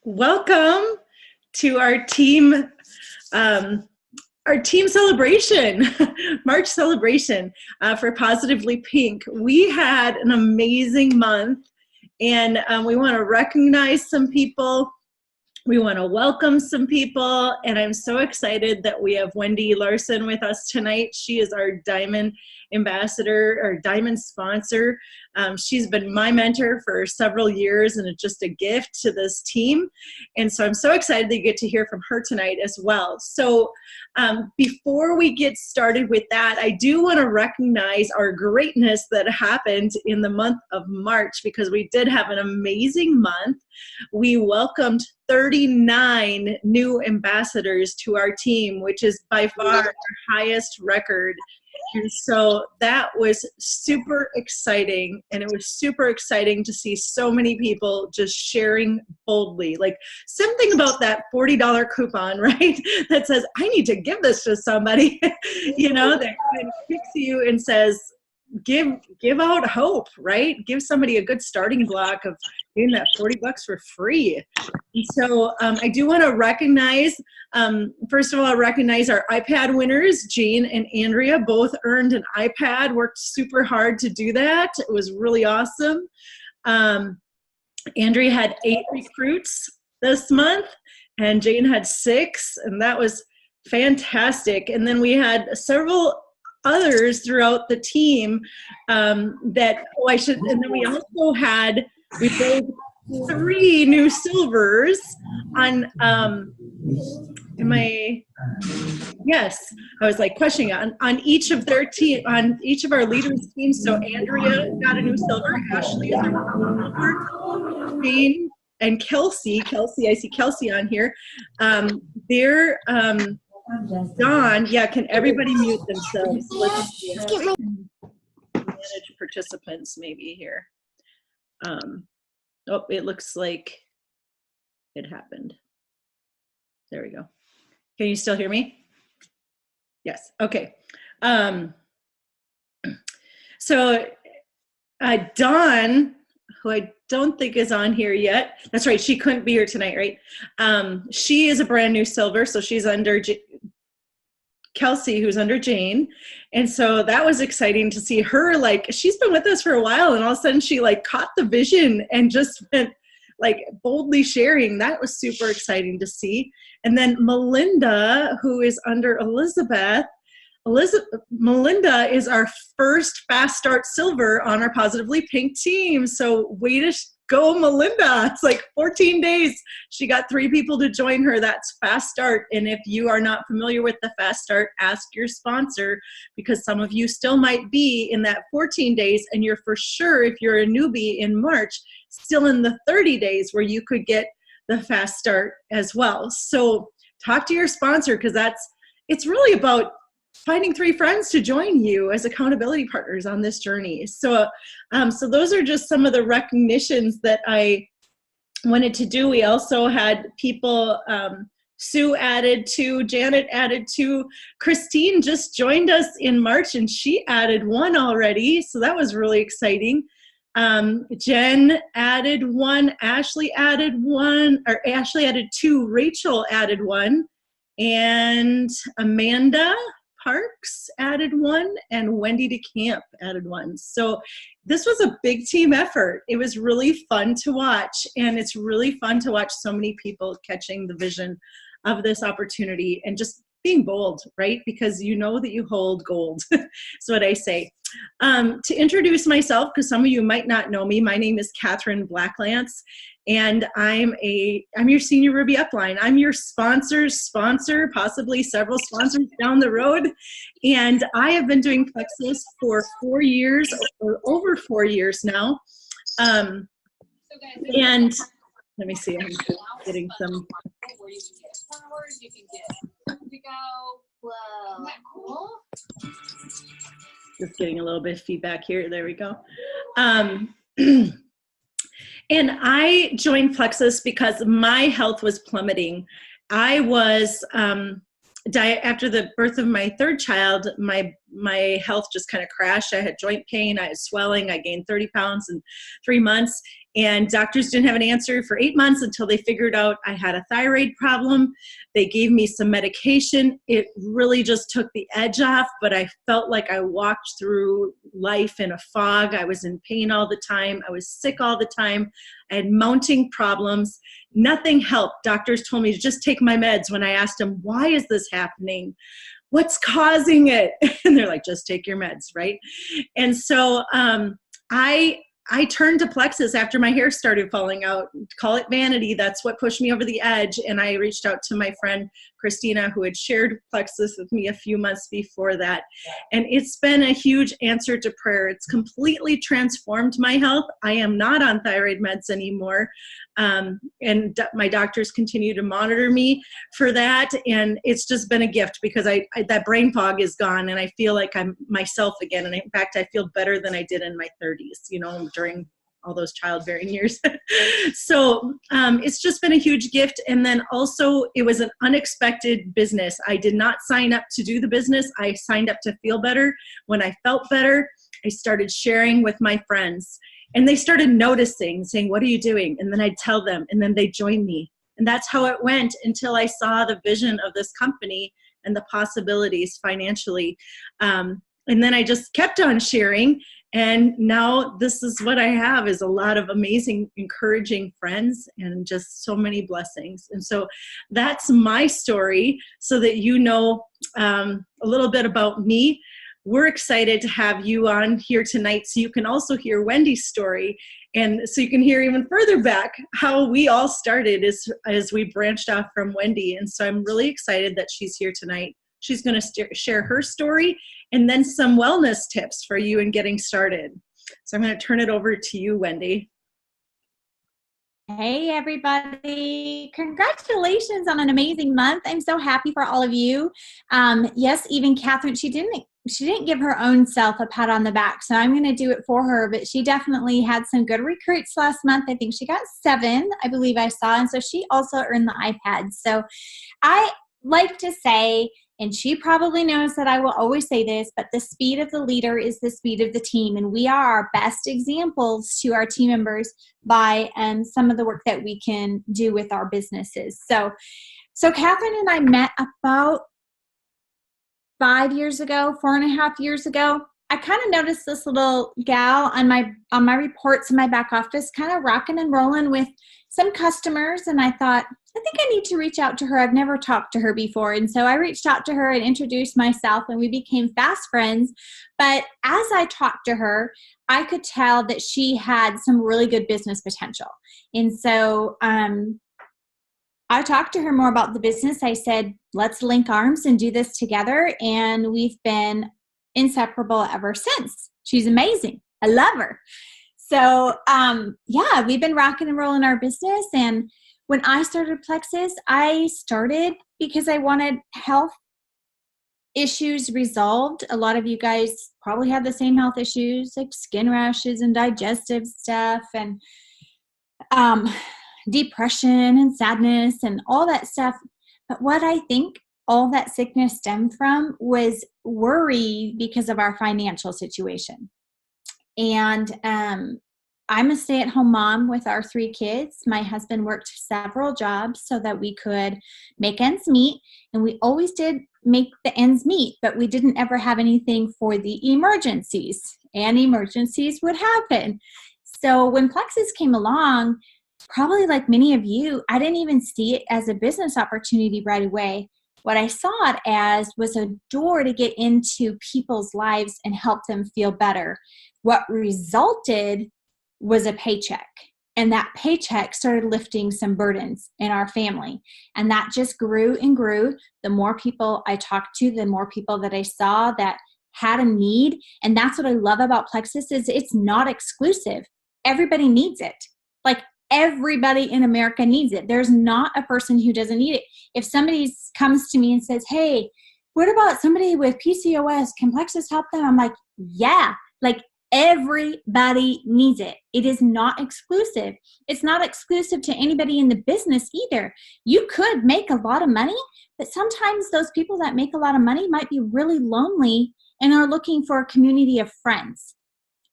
Welcome to our team celebration, March celebration for Positively Pink. We had an amazing month, and we want to recognize some people. We want to welcome some people, and I'm so excited that we have Wendy Larson with us tonight. She is our Diamond Ambassador or Diamond sponsor. She's been my mentor for several years, and it's just a gift to this team. And so I'm so excited that you get to hear from her tonight as well. So before we get started with that, I do want to recognize our greatness that happened in the month of March, because we did have an amazing month. We welcomed 39 new ambassadors to our team, which is by far our highest record. And so that was super exciting, and it was super exciting to see so many people just sharing boldly. Like something about that $40 coupon, right? That says, I need to give this to somebody, you know, that kicks you and says, give out hope, right? Give somebody a good starting block of getting that $40 for free. And so I do want to recognize, first of all, recognize our iPad winners. Jane and Andrea both earned an iPad, worked super hard to do that. It was really awesome. Andrea had 8 recruits this month, and Jane had 6, and that was fantastic. And then we had several others throughout the team and then we also had, we pulled 3 new silvers on, yes, I was like questioning on each of their team, on each of our leaders' teams. So Andrea got a new silver, Ashley is our silver, Jane and Kelsey, I see Kelsey on here, they're, Dawn, yeah, can everybody mute themselves? Let's see. Manage participants maybe here. Oh, it looks like it happened. There we go. Can you still hear me? Yes, okay. So Dawn, who I don't think is on here yet. That's right, she couldn't be here tonight, right? She is a brand new silver, so she's under Kelsey, who's under Jane. And so that was exciting to see her, like, she's been with us for a while, and all of a sudden she like caught the vision and just went like boldly sharing. That was super exciting to see. And then Melinda, who is under Elizabeth, Melinda is our first Fast Start Silver on our Positively Pink team. So way to go, Melinda. It's like 14 days. She got 3 people to join her. That's Fast Start. And if you are not familiar with the Fast Start, ask your sponsor, because some of you still might be in that 14 days, and you're for sure, if you're a newbie in March, still in the 30 days where you could get the Fast Start as well. So talk to your sponsor, because it's really about finding 3 friends to join you as accountability partners on this journey. So, so those are just some of the recognitions that I wanted to do. We also had people, Sue added to, Janet added to, Christine just joined us in March, and she added 1 already. So that was really exciting. Jen added 1, Ashley added 1, or Ashley added 2, Rachel added 1, and Amanda Parks added 1, and Wendy DeCamp added 1. So this was a big team effort. It was really fun to watch, and it's really fun to watch so many people catching the vision of this opportunity and just being bold, right? Because you know that you hold gold. That's what I say. To introduce myself, because some of you might not know me, my name is Catherine Blacklance, and I'm your senior Ruby upline. I'm your sponsor's sponsor, possibly several sponsors down the road. And I have been doing Plexus for 4 years, or over 4 years now. And let me see, I'm getting some. You can get to go. Whoa. Isn't that cool? Just getting a little bit of feedback here. There we go. And I joined Plexus because my health was plummeting. I was, after the birth of my 3rd child, my health just kind of crashed. I had joint pain, I had swelling, I gained 30 pounds in 3 months. And doctors didn't have an answer for 8 months until they figured out I had a thyroid problem. They gave me some medication. It really just took the edge off, but I felt like I walked through life in a fog. I was in pain all the time. I was sick all the time. I had mounting problems. Nothing helped. Doctors told me to just take my meds. When I asked them, why is this happening? What's causing it? And they're like, just take your meds, right? And so I turned to Plexus after my hair started falling out. Call it vanity. That's what pushed me over the edge. And I reached out to my friend Christina, who had shared Plexus with me a few months before that. And it's been a huge answer to prayer. It's completely transformed my health. I am not on thyroid meds anymore. And my doctors continue to monitor me for that. And it's just been a gift because that brain fog is gone and I feel like I'm myself again. And in fact, I feel better than I did in my 30s, during all those childbearing years. So it's just been a huge gift. And then also it was an unexpected business. I did not sign up to do the business. I signed up to feel better. When I felt better, I started sharing with my friends. And they started noticing, saying, what are you doing? And then I'd tell them, and then they'd join me. And that's how it went until I saw the vision of this company and the possibilities financially. And then I just kept on sharing. And now this is what I have, is a lot of amazing, encouraging friends and just so many blessings. And so that's my story, so that you know a little bit about me. We're excited to have you on here tonight so you can also hear Wendy's story, and so you can hear even further back how we all started as we branched off from Wendy. And so I'm really excited that she's here tonight. She's going to share her story and then some wellness tips for you in getting started. So I'm going to turn it over to you, Wendy. Hey, everybody. Congratulations on an amazing month. I'm so happy for all of you. Yes, even Catherine, she didn't give her own self a pat on the back, so I'm going to do it for her, but she definitely had some good recruits last month. I think she got 7, I believe I saw, and so she also earned the iPad. So I like to say, and she probably knows that I will always say this, but the speed of the leader is the speed of the team. And we are our best examples to our team members by some of the work that we can do with our businesses. So Catherine and I met about 5 years ago, 4.5 years ago. I kind of noticed this little gal on my reports in my back office kind of rocking and rolling with some customers, and I thought, I think I need to reach out to her. I've never talked to her before. And so I reached out to her and introduced myself, and we became fast friends. But as I talked to her, I could tell that she had some really good business potential. And so I talked to her more about the business. I said, let's link arms and do this together. And we've been inseparable ever since. She's amazing. I love her. So, yeah, we've been rocking and rolling our business. And when I started Plexus, I started because I wanted health issues resolved. A lot of you guys probably have the same health issues, like skin rashes and digestive stuff and depression and sadness and all that stuff. But what I think all that sickness stemmed from was worry because of our financial situation. And I'm a stay-at-home mom with our 3 kids. My husband worked several jobs so that we could make ends meet, and we always did make the ends meet, but we didn't ever have anything for the emergencies, and emergencies would happen. So when Plexus came along, probably like many of you, I didn't even see it as a business opportunity right away. What I saw it as was a door to get into people's lives and help them feel better. What resulted was a paycheck, and that paycheck started lifting some burdens in our family, and that just grew and grew. The more people I talked to, the more people that I saw that had a need. And that's what I love about Plexus is it's not exclusive. Everybody needs it. Like everybody in America needs it. There's not a person who doesn't need it. If somebody comes to me and says, hey, what about somebody with PCOS? Can Plexus help them? I'm like, yeah, like everybody needs it. It is not exclusive. It's not exclusive to anybody in the business either. You could make a lot of money, but sometimes those people that make a lot of money might be really lonely and are looking for a community of friends.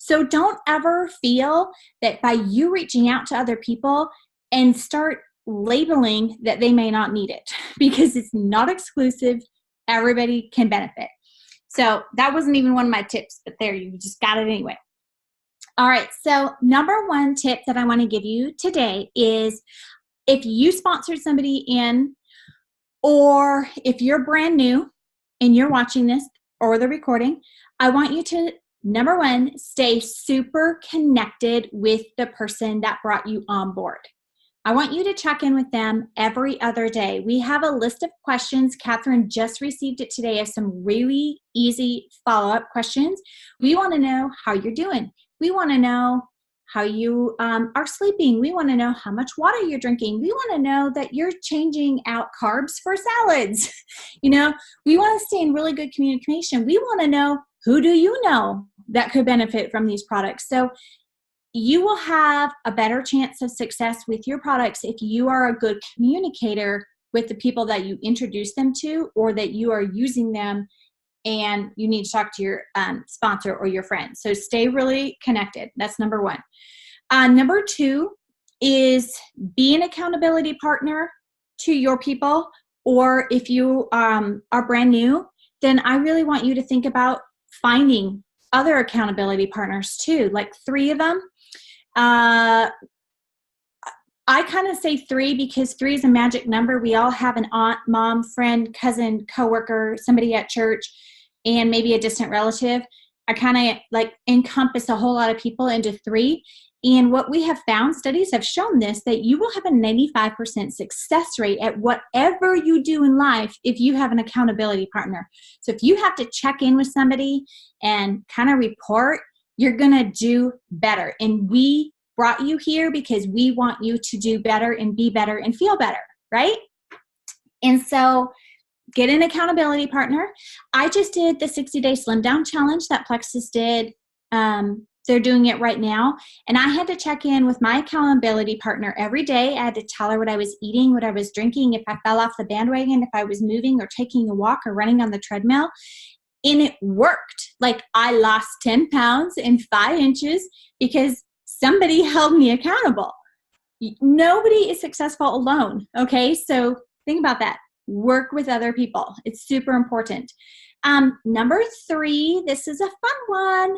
So don't ever feel that by you reaching out to other people and start labeling that they may not need it, because it's not exclusive. Everybody can benefit. So that wasn't even one of my tips, but there, you just got it anyway. All right, so number one tip that I want to give you today is, if you sponsored somebody in, or if you're brand new and you're watching this or the recording, I want you to, number one, stay super connected with the person that brought you on board. I want you to check in with them every other day. We have a list of questions. Catherine just received it today as some really easy follow-up questions. We want to know how you're doing. We want to know how you are sleeping. We want to know how much water you're drinking. We want to know that you're changing out carbs for salads. We want to stay in really good communication. We want to know, who do you know that could benefit from these products? So you will have a better chance of success with your products if you are a good communicator with the people that you introduce them to, or that you are using them and you need to talk to your sponsor or your friend. So stay really connected. That's number one. Number two is be an accountability partner to your people. Or if you are brand new, then I really want you to think about finding other accountability partners too, like 3 of them. I kind of say 3 because 3 is a magic number. We all have an aunt, mom, friend, cousin, coworker, somebody at church, and maybe a distant relative. I kind of like encompass a whole lot of people into 3. And what we have found, studies have shown this, that you will have a 95% success rate at whatever you do in life if you have an accountability partner. So if you have to check in with somebody and kind of report, you're going to do better. And we brought you here because we want you to do better and be better and feel better, right? And so get an accountability partner. I just did the 60-day slim down challenge that Plexus did. They're doing it right now. And I had to check in with my accountability partner every day. I had to tell her what I was eating, what I was drinking, if I fell off the bandwagon, if I was moving or taking a walk or running on the treadmill. And it worked. Like, I lost 10 pounds in 5 inches because somebody held me accountable. Nobody is successful alone. Okay. So think about that. Work with other people. It's super important. Number 3, this is a fun one.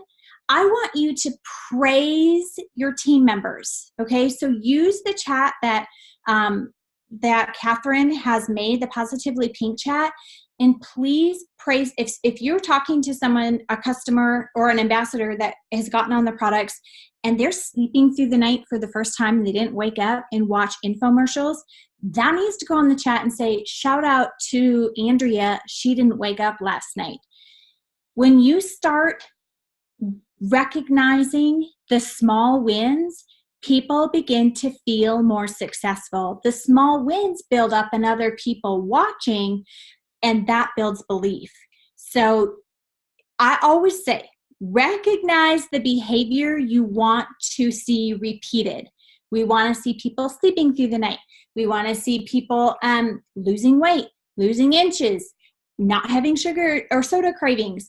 I want you to praise your team members. Okay. So use the chat that Catherine has made, the Positively Pink chat. And please praise, if you're talking to someone, a customer or an ambassador that has gotten on the products and they're sleeping through the night for the first time and they didn't wake up and watch infomercials, that needs to go in the chat and say, shout out to Andrea, she didn't wake up last night. When you start recognizing the small wins, people begin to feel more successful. The small wins build up in other people watching, and that builds belief. So I always say, recognize the behavior you want to see repeated. We want to see people sleeping through the night. We want to see people losing weight, losing inches, not having sugar or soda cravings.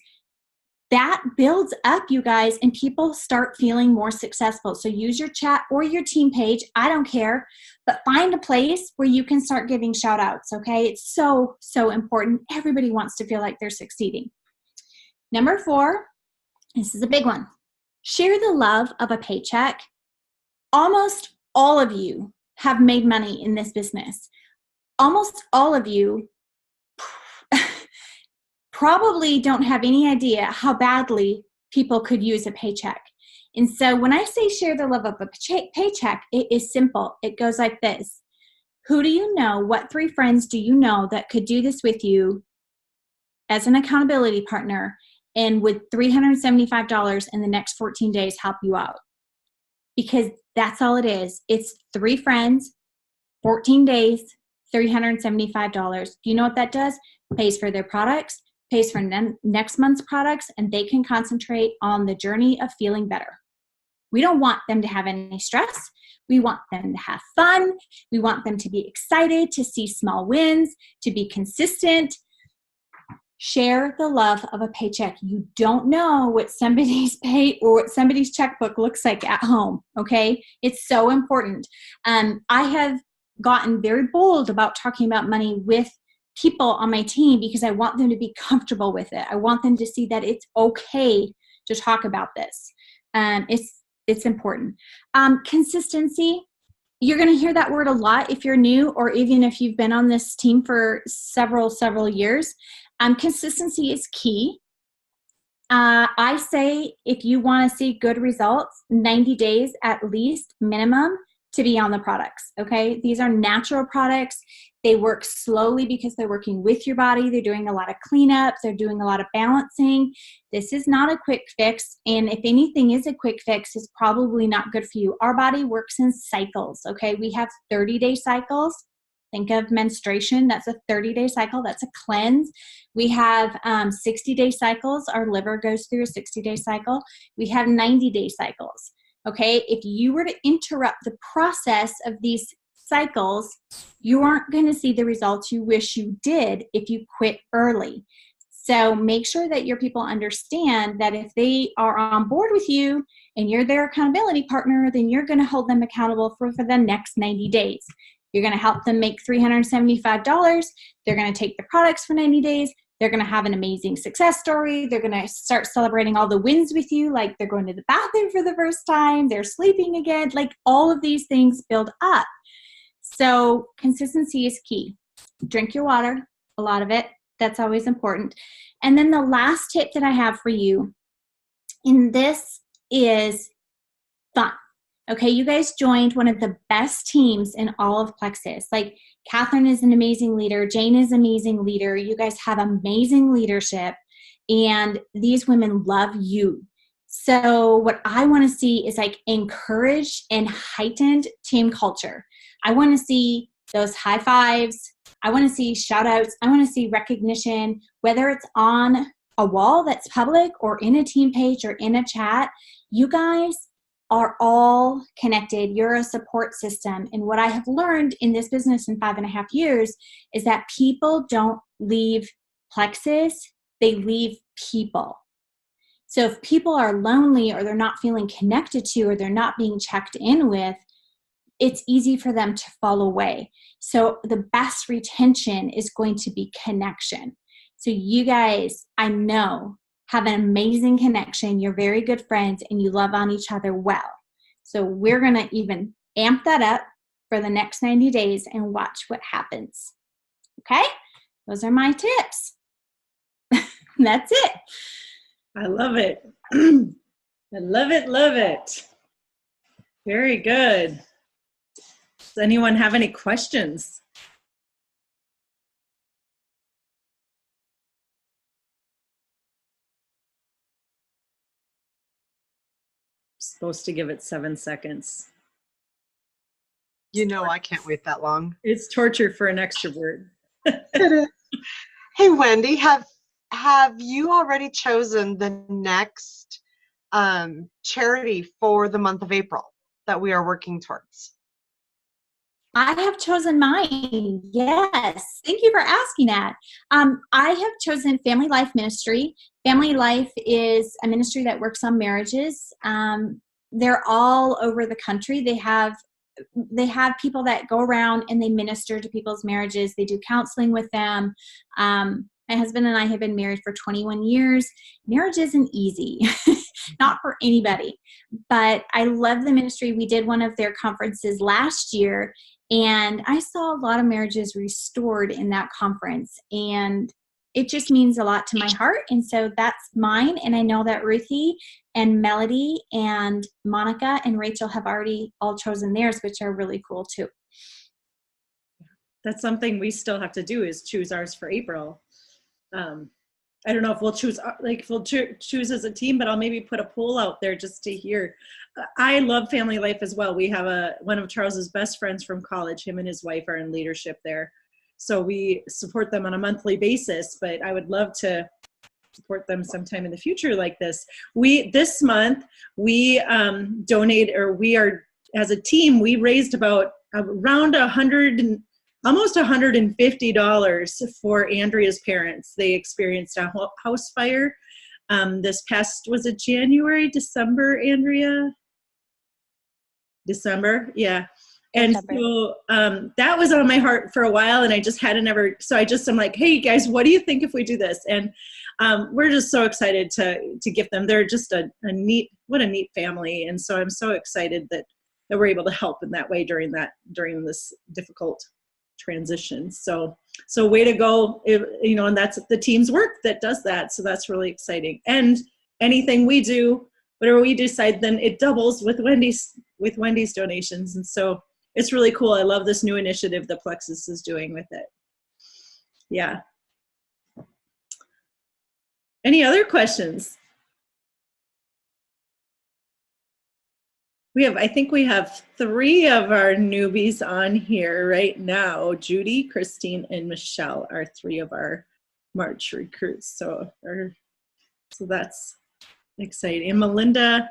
That builds up, you guys, and people start feeling more successful. So use your chat or your team page. I don't care, but find a place where you can start giving shout outs. Okay. It's so, so important. Everybody wants to feel like they're succeeding. Number 4, this is a big one. Share the love of a paycheck. Almost all of you have made money in this business. Almost all of you probably don't have any idea how badly people could use a paycheck. And so when I say share the love of a paycheck, it is simple. It goes like this. Who do you know? What 3 friends do you know that could do this with you as an accountability partner and with $375 in the next 14 days help you out? Because that's all it is. It's 3 friends, 14 days, $375. Do you know what that does? Pays for their products, pays for next month's products, and they can concentrate on the journey of feeling better. We don't want them to have any stress. We want them to have fun. We want them to be excited, to see small wins, to be consistent. Share the love of a paycheck. You don't know what somebody's pay or what somebody's checkbook looks like at home. Okay. It's so important. I have gotten very bold about talking about money with people on my team because I want them to be comfortable with it. I want them to see that it's okay to talk about this. It's important. Consistency. You're going to hear that word a lot if you're new, or even if you've been on this team for several years. Consistency is key. I say if you want to see good results, 90 days at least minimum to be on the products, okay? These are natural products. They work slowly because they're working with your body. They're doing a lot of cleanup. They're doing a lot of balancing. This is not a quick fix, and if anything is a quick fix, it's probably not good for you. Our body works in cycles, okay? We have 30-day cycles. Think of menstruation. That's a 30-day cycle. That's a cleanse. We have 60-day cycles. Our liver goes through a 60-day cycle. We have 90-day cycles. Okay, if you were to interrupt the process of these cycles, you aren't going to see the results you wish you did if you quit early. So make sure that your people understand that if they are on board with you and you're their accountability partner, then you're going to hold them accountable for the next 90 days. You're going to help them make $375. They're going to take the products for 90 days. They're going to have an amazing success story. They're going to start celebrating all the wins with you, like they're going to the bathroom for the first time, they're sleeping again, like all of these things build up. So consistency is key. Drink your water, a lot of it. That's always important. And then the last tip that I have for you in this is fun. Okay, you guys joined one of the best teams in all of Plexus. Like Catherine is an amazing leader. Jane is an amazing leader. You guys have amazing leadership, and these women love you. So what I want to see is like encouraged and heightened team culture. I want to see those high fives. I want to see shout outs. I want to see recognition, whether it's on a wall that's public or in a team page or in a chat. You guys are all connected. You're a support system. And what I have learned in this business in 5.5 years is that people don't leave Plexus, they leave people. So if people are lonely or they're not feeling connected to or they're not being checked in with, it's easy for them to fall away. So the best retention is going to be connection. So you guys, I know, have an amazing connection. You're very good friends and you love on each other well. So we're going to even amp that up for the next 90 days and watch what happens. Okay? Those are my tips. That's it. I love it. I love it, love it. Very good. Does anyone have any questions? Supposed to give it 7 seconds. You know, I can't wait that long. It's torture for an extrovert. It is. Hey, Wendy, have you already chosen the next charity for the month of April that we are working towards? I have chosen mine. Yes. Thank you for asking that. I have chosen Family Life Ministry. Family Life is a ministry that works on marriages. They're all over the country. They have people that go around and they minister to people's marriages. They do counseling with them. My husband and I have been married for 21 years. Marriage isn't easy, not for anybody, but I love the ministry. We did one of their conferences last year, and I saw a lot of marriages restored in that conference, and it just means a lot to my heart. And so that's mine. And I know that Ruthie and Melody and Monica and Rachel have already all chosen theirs, which are really cool too. That's something we still have to do, is choose ours for April. I don't know if we'll choose, choose as a team, but I'll maybe put a poll out there just to hear. I love Family Life as well. We have one of Charles's best friends from college. Him and his wife are in leadership there. So we support them on a monthly basis, but I would love to support them sometime in the future like this. This month, we donate, or we are, as a team, we raised about around almost $150 for Andrea's parents. They experienced a house fire this past, was it December, Andrea? December, yeah. And so that was on my heart for a while, and I just hadn't ever, so I'm like, hey guys, what do you think if we do this? And we're just so excited to gift them. They're just a neat family. And so I'm so excited that we're able to help in that way during this difficult transition. So way to go, and that's the team's work that does that. So that's really exciting. And anything we do, whatever we decide, then it doubles with Wendy's donations. And so it's really cool. I love this new initiative that Plexus is doing with it. Yeah. Any other questions? I think we have 3 of our newbies on here right now. Judy, Christine, and Michelle are 3 of our March recruits. So that's exciting. And Melinda,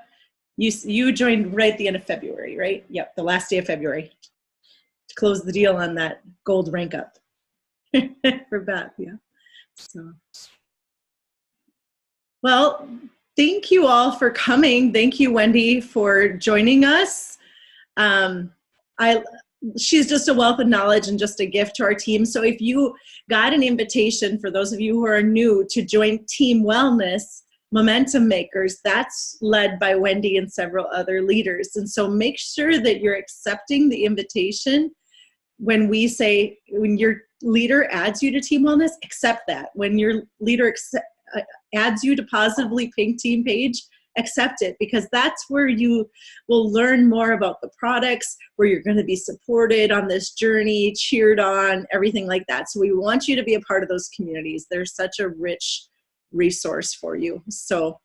you joined right at the end of February, right? Yep, the last day of February to close the deal on that gold rank up for Beth. Yeah. So, well, thank you all for coming. Thank you, Wendy, for joining us. She's just a wealth of knowledge and just a gift to our team. So if you got an invitation, for those of you who are new, to join Team Wellness Momentum Makers, that's led by Wendy and several other leaders. And so make sure that you're accepting the invitation. When your leader adds you to Team Wellness, accept that. When your leader adds you to Positively Pink Team page, accept it, because that's where you will learn more about the products, where you're going to be supported on this journey, cheered on, everything like that. So we want you to be a part of those communities. They're such a rich resource for you. So,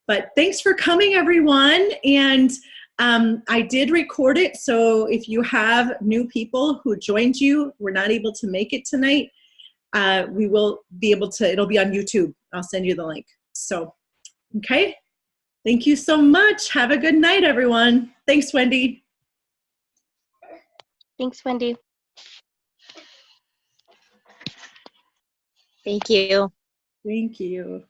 but thanks for coming, everyone. And I did record it. So if you have new people who joined you, were not able to make it tonight, we will be able to, it'll be on YouTube. I'll send you the link. So, okay. Thank you so much. Have a good night, everyone. Thanks, Wendy. Thanks, Wendy. Thank you. Thank you.